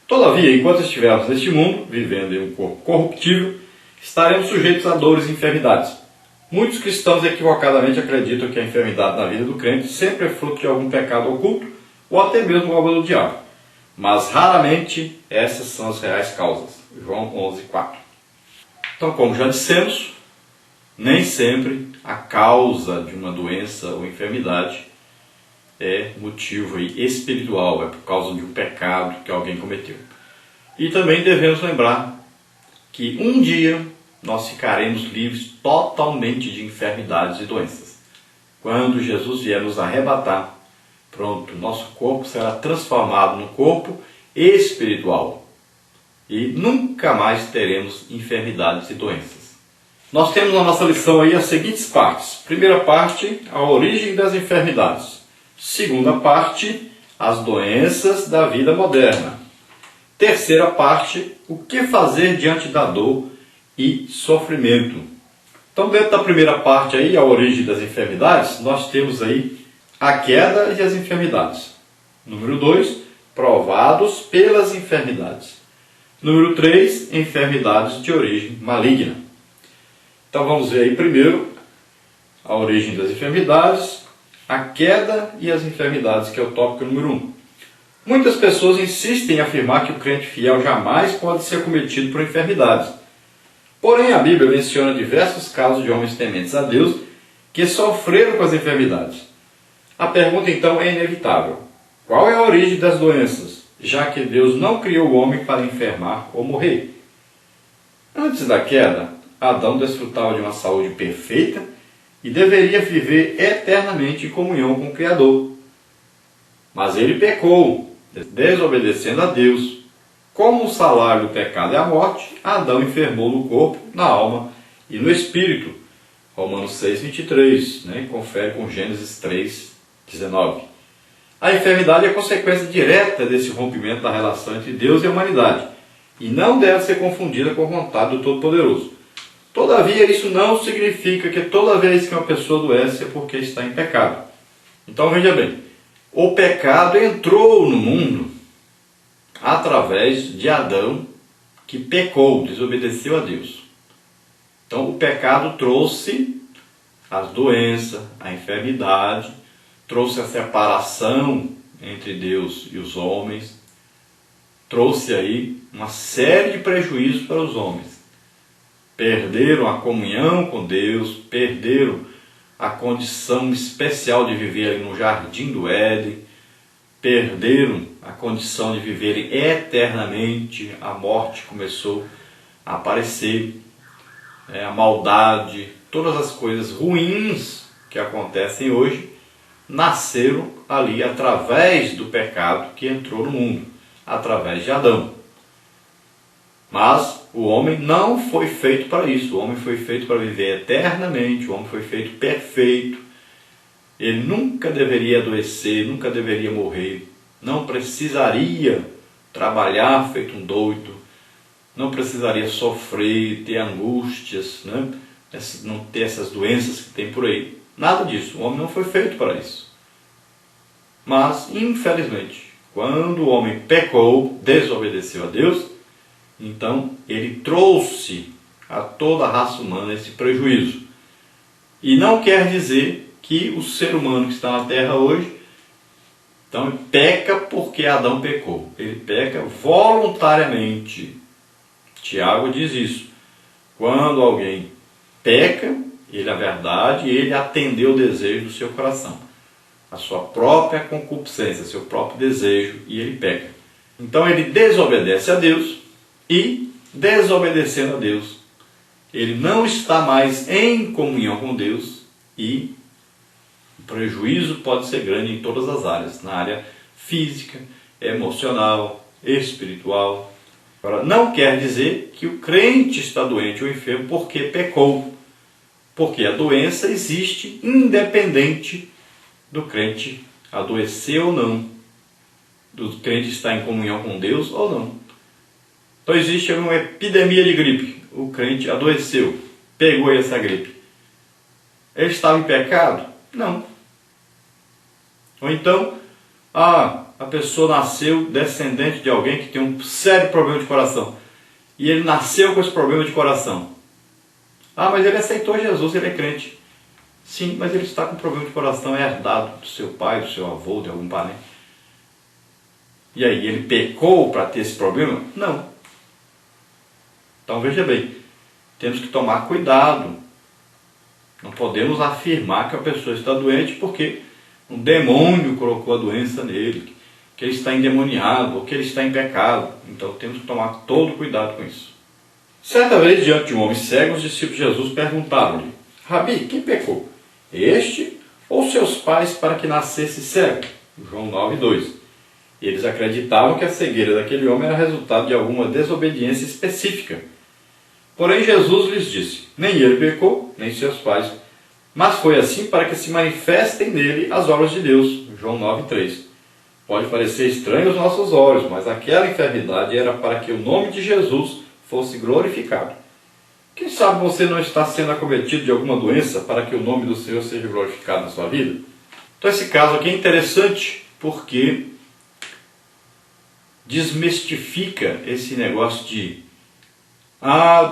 Todavia, enquanto estivermos neste mundo, vivendo em um corpo corruptível, estaremos sujeitos a dores e enfermidades. Muitos cristãos equivocadamente acreditam que a enfermidade na vida do crente sempre é fruto de algum pecado oculto ou até mesmo obra do diabo. Mas raramente essas são as reais causas. João 11:4. Então, como já dissemos, nem sempre a causa de uma doença ou enfermidade é motivo espiritual, é por causa de um pecado que alguém cometeu. E também devemos lembrar que um dia nós ficaremos livres totalmente de enfermidades e doenças. Quando Jesus vier nos arrebatar, pronto, nosso corpo será transformado num corpo espiritual e nunca mais teremos enfermidades e doenças. Nós temos na nossa lição aí as seguintes partes. Primeira parte, a origem das enfermidades. Segunda parte, as doenças da vida moderna. Terceira parte, o que fazer diante da dor e sofrimento. Então, dentro da primeira parte aí, a origem das enfermidades, nós temos aí a queda e as enfermidades. Número 2, provados pelas enfermidades. Número 3, enfermidades de origem maligna. Então vamos ver aí primeiro a origem das enfermidades, a queda e as enfermidades, que é o tópico número 1. Muitas pessoas insistem em afirmar que o crente fiel jamais pode ser acometido por enfermidades. Porém, a Bíblia menciona diversos casos de homens tementes a Deus que sofreram com as enfermidades. A pergunta então é inevitável. Qual é a origem das doenças, já que Deus não criou o homem para enfermar ou morrer? Antes da queda, Adão desfrutava de uma saúde perfeita e deveria viver eternamente em comunhão com o Criador. Mas ele pecou, desobedecendo a Deus. Como o salário do pecado é a morte, Adão enfermou no corpo, na alma e no espírito. Romanos 6:23, confere com Gênesis 3:19. A enfermidade é consequência direta desse rompimento da relação entre Deus e a humanidade e não deve ser confundida com a vontade do Todo-Poderoso. Todavia, isso não significa que toda vez que uma pessoa adoece é porque está em pecado. Então veja bem, o pecado entrou no mundo através de Adão, que pecou, desobedeceu a Deus. Então o pecado trouxe as doenças, a enfermidade, trouxe a separação entre Deus e os homens, trouxe aí uma série de prejuízos para os homens. Perderam a comunhão com Deus, perderam a condição especial de viver ali no jardim do Éden, perderam a condição de viverem eternamente, a morte começou a aparecer, a maldade, todas as coisas ruins que acontecem hoje, nasceram ali através do pecado que entrou no mundo, através de Adão. Mas o homem não foi feito para isso. O homem foi feito para viver eternamente. O homem foi feito perfeito. Ele nunca deveria adoecer, nunca deveria morrer. Não precisaria trabalhar feito um doido. Não precisaria sofrer, ter angústias, não ter essas doenças que tem por aí. Nada disso. O homem não foi feito para isso. Mas, infelizmente, quando o homem pecou, desobedeceu a Deus, então ele trouxe a toda a raça humana esse prejuízo. E não quer dizer que o ser humano que está na terra hoje, então peca porque Adão pecou. Ele peca voluntariamente. Tiago diz isso. Quando alguém peca, ele, a verdade, ele atendeu o desejo do seu coração, a sua própria concupiscência, seu próprio desejo, e ele peca. Então ele desobedece a Deus e, desobedecendo a Deus, ele não está mais em comunhão com Deus e o prejuízo pode ser grande em todas as áreas, na área física, emocional, espiritual. Agora, não quer dizer que o crente está doente ou enfermo porque pecou, porque a doença existe independente do crente adoecer ou não, do crente estar em comunhão com Deus ou não. Então existe uma epidemia de gripe, o crente adoeceu, pegou essa gripe. Ele estava em pecado? Não. Ou então, a pessoa nasceu descendente de alguém que tem um sério problema de coração. E ele nasceu com esse problema de coração. Ah, mas ele aceitou Jesus, ele é crente. Sim, mas ele está com problema de coração herdado do seu pai, do seu avô, de algum parente. E aí, ele pecou para ter esse problema? Não. Então veja bem, temos que tomar cuidado. Não podemos afirmar que a pessoa está doente porque um demônio colocou a doença nele, que ele está endemoniado ou que ele está em pecado. Então temos que tomar todo cuidado com isso. Certa vez, diante de um homem cego, os discípulos de Jesus perguntaram-lhe: Rabi, quem pecou? Este ou seus pais para que nascesse cego? João 9:2. Eles acreditavam que a cegueira daquele homem era resultado de alguma desobediência específica. Porém, Jesus lhes disse: nem ele pecou, nem seus pais, mas foi assim para que se manifestem nele as obras de Deus. João 9:3. Pode parecer estranho aos nossos olhos, mas aquela enfermidade era para que o nome de Jesus fosse glorificado. Quem sabe você não está sendo acometido de alguma doença para que o nome do Senhor seja glorificado na sua vida? Então esse caso aqui é interessante porque desmistifica esse negócio de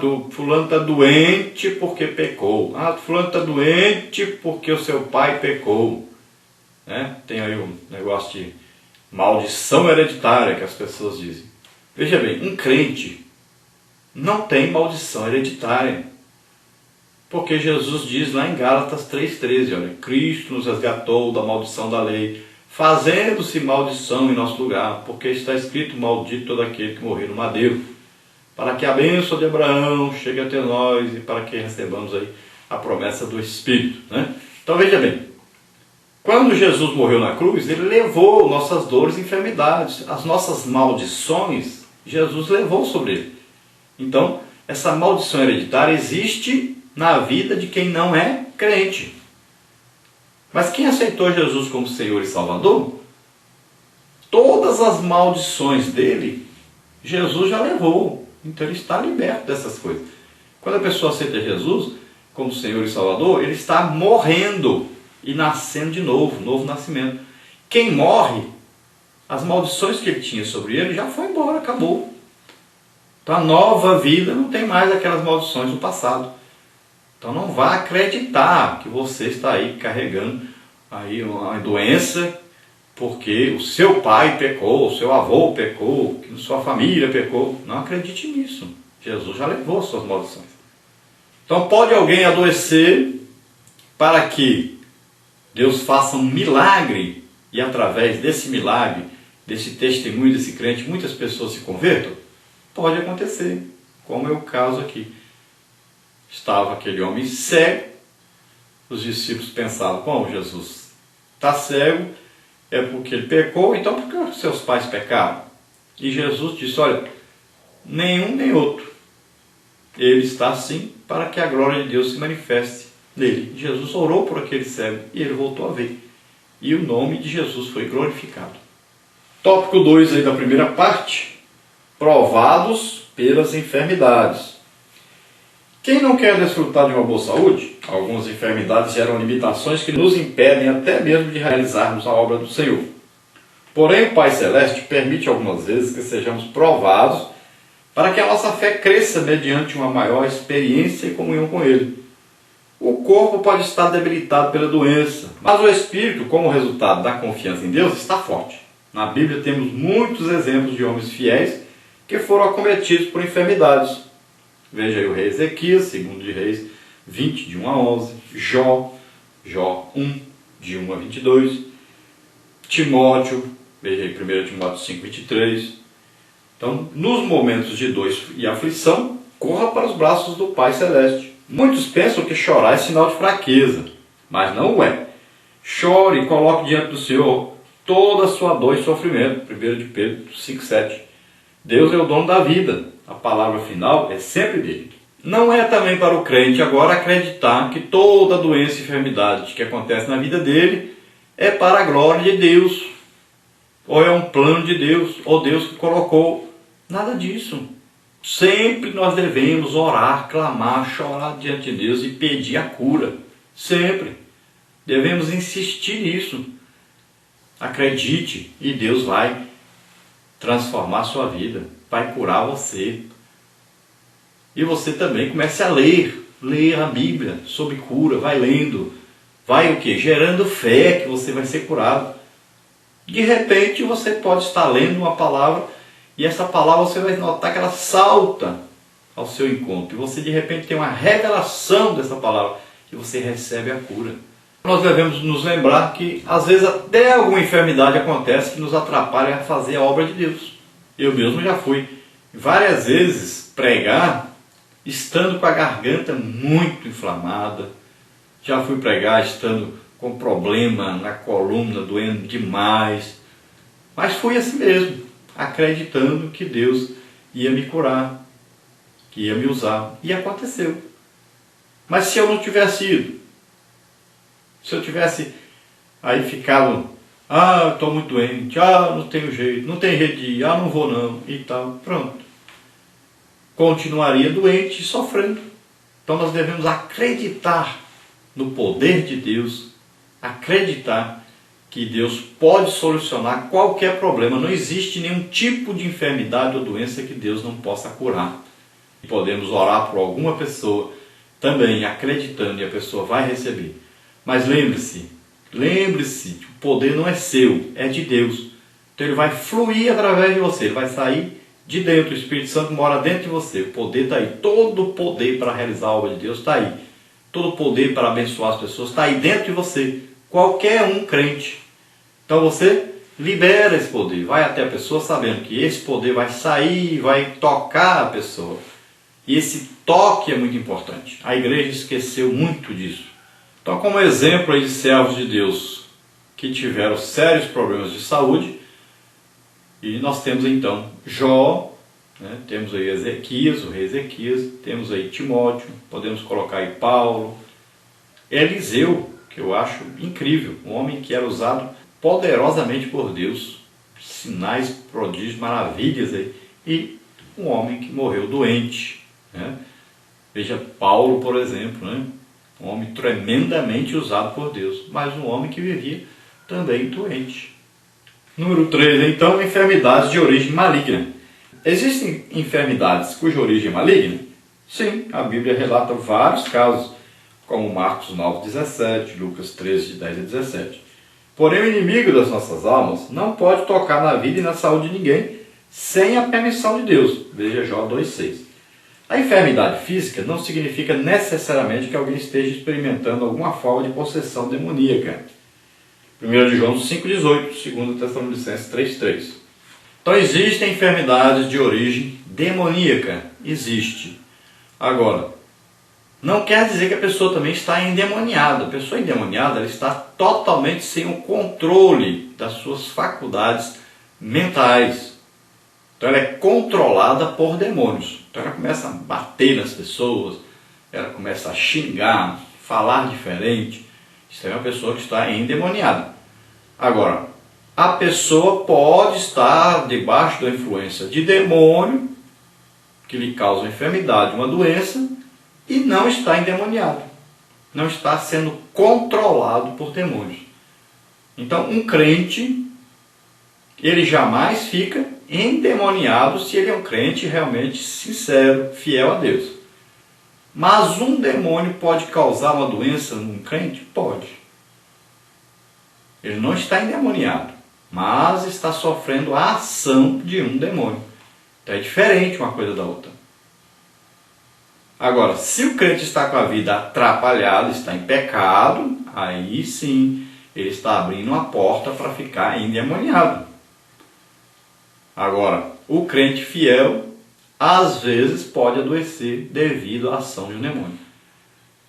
do fulano está doente porque pecou. Fulano está doente porque o seu pai pecou. Né? Tem aí um negócio de maldição hereditária que as pessoas dizem. Veja bem, um crente não tem maldição hereditária. Porque Jesus diz lá em Gálatas 3,13, olha, Cristo nos resgatou da maldição da lei, fazendo-se maldição em nosso lugar, porque está escrito: maldito todo aquele que morreu no madeiro, para que a bênção de Abraão chegue até nós e para que recebamos aí a promessa do Espírito. Né? Então veja bem, quando Jesus morreu na cruz, ele levou nossas dores e enfermidades, as nossas maldições, Jesus levou sobre ele. Então, essa maldição hereditária existe na vida de quem não é crente. Mas quem aceitou Jesus como Senhor e Salvador, todas as maldições dele, Jesus já levou. Então ele está liberto dessas coisas. Quando a pessoa aceita Jesus como Senhor e Salvador, ele está morrendo e nascendo de novo, novo nascimento. Quem morre, as maldições que ele tinha sobre ele já foi embora, acabou. Então a nova vida não tem mais aquelas maldições do passado. Então não vá acreditar que você está aí carregando aí uma doença porque o seu pai pecou, o seu avô pecou, que sua família pecou. Não acredite nisso. Jesus já levou as suas maldições. Então pode alguém adoecer para que Deus faça um milagre e através desse milagre, desse testemunho desse crente, muitas pessoas se convertam? Pode acontecer, como é o caso aqui. Estava aquele homem cego, os discípulos pensavam: bom, Jesus está cego, é porque ele pecou, então por que os seus pais pecaram? E Jesus disse: olha, nenhum nem outro. Ele está assim para que a glória de Deus se manifeste nele. Jesus orou por aquele cego e ele voltou a ver. E o nome de Jesus foi glorificado. Tópico 2 aí da primeira parte: provados pelas enfermidades. Quem não quer desfrutar de uma boa saúde? Algumas enfermidades geram limitações que nos impedem até mesmo de realizarmos a obra do Senhor. Porém, o Pai Celeste permite algumas vezes que sejamos provados para que a nossa fé cresça mediante uma maior experiência e comunhão com Ele. O corpo pode estar debilitado pela doença, mas o espírito, como resultado da confiança em Deus, está forte. Na Bíblia temos muitos exemplos de homens fiéis que foram acometidos por enfermidades. Veja aí o rei Ezequias, 2 de Reis 20, de 1 a 11, Jó 1, de 1 a 22, Timóteo, veja aí 1 Timóteo 5, 23. Então, nos momentos de dor e aflição, corra para os braços do Pai Celeste. Muitos pensam que chorar é sinal de fraqueza, mas não o é. Chore e coloque diante do Senhor toda a sua dor e sofrimento. 1 de Pedro 5, 7. Deus é o dono da vida. A palavra final é sempre dele. Não é também para o crente agora acreditar que toda doença e enfermidade que acontece na vida dele é para a glória de Deus, ou é um plano de Deus, ou Deus que colocou. Nada disso. Sempre nós devemos orar, clamar, chorar diante de Deus e pedir a cura. Sempre. Devemos insistir nisso. Acredite e Deus vai transformar a sua vida, vai curar você. E você também comece a ler a Bíblia sobre cura, vai lendo, vai o quê? Gerando fé que você vai ser curado. De repente você pode estar lendo uma palavra e essa palavra você vai notar que ela salta ao seu encontro. E você de repente tem uma revelação dessa palavra e você recebe a cura. Nós devemos nos lembrar que às vezes até alguma enfermidade acontece que nos atrapalha a fazer a obra de Deus. Eu mesmo já fui várias vezes pregar estando com a garganta muito inflamada. Já fui pregar estando com problema na coluna, doendo demais. Mas fui assim mesmo, acreditando que Deus ia me curar, que ia me usar. E aconteceu. Mas se eu não tivesse ido, se eu tivesse aí ficado, eu estou muito doente, não tenho jeito, não tem jeito de ir, não vou não, e tal, pronto. Continuaria doente e sofrendo. Então nós devemos acreditar no poder de Deus, acreditar que Deus pode solucionar qualquer problema. Não existe nenhum tipo de enfermidade ou doença que Deus não possa curar. E podemos orar por alguma pessoa também acreditando e a pessoa vai receber. Mas lembre-se que o poder não é seu, é de Deus. Então ele vai fluir através de você, ele vai sair de dentro, o Espírito Santo mora dentro de você, o poder está aí, todo o poder para realizar a obra de Deus está aí, todo o poder para abençoar as pessoas está aí dentro de você, qualquer um crente. Então você libera esse poder, vai até a pessoa sabendo que esse poder vai sair, vai tocar a pessoa, e esse toque é muito importante. A igreja esqueceu muito disso. Então, como exemplo aí de servos de Deus que tiveram sérios problemas de saúde, e nós temos então Jó, temos aí Ezequias, o rei Ezequias, temos aí Timóteo, podemos colocar aí Paulo, Eliseu, que eu acho incrível, um homem que era usado poderosamente por Deus, sinais, prodígios, maravilhas aí, e um homem que morreu doente. Veja Paulo, por exemplo, um homem tremendamente usado por Deus, mas um homem que vivia também doente. Número 3, então, enfermidades de origem maligna. Existem enfermidades cuja origem é maligna? Sim, a Bíblia relata vários casos, como Marcos 9,17, Lucas 13, de 10 a 17. Porém, o inimigo das nossas almas não pode tocar na vida e na saúde de ninguém sem a permissão de Deus. Veja Jó 2,6. A enfermidade física não significa necessariamente que alguém esteja experimentando alguma forma de possessão demoníaca. 1 de João 5,18, 2 Tessalonicenses 3,3. Então existem enfermidades de origem demoníaca. Existe. Agora, não quer dizer que a pessoa também está endemoniada. A pessoa endemoniada ela está totalmente sem o controle das suas faculdades mentais. Então ela é controlada por demônios. Então ela começa a bater nas pessoas, ela começa a xingar, falar diferente. Isso é uma pessoa que está endemoniada. Agora, a pessoa pode estar debaixo da influência de demônio, que lhe causa uma enfermidade, uma doença, e não está endemoniado. Não está sendo controlado por demônios. Então, um crente, ele jamais fica endemoniado se ele é um crente realmente sincero, fiel a Deus. Mas um demônio pode causar uma doença num crente? Pode. Ele não está endemoniado, mas está sofrendo a ação de um demônio. Então é diferente uma coisa da outra. Agora, se o crente está com a vida atrapalhada, está em pecado, aí sim, ele está abrindo uma porta para ficar endemoniado. Agora, o crente fiel, às vezes pode adoecer devido à ação de um demônio.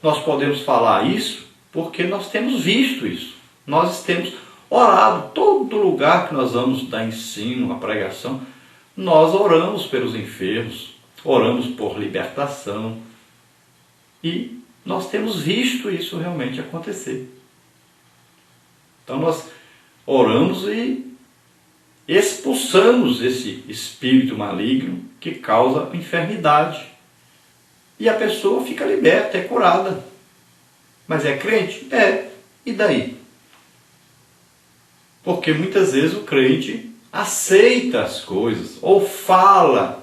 Nós podemos falar isso porque nós temos visto isso. Nós temos orado, todo lugar que nós vamos dar ensino, uma pregação, nós oramos pelos enfermos, oramos por libertação e nós temos visto isso realmente acontecer. Então nós oramos e expulsamos esse espírito maligno que causa enfermidade. E a pessoa fica liberta, é curada. Mas é crente? É. E daí? Porque muitas vezes o crente aceita as coisas ou fala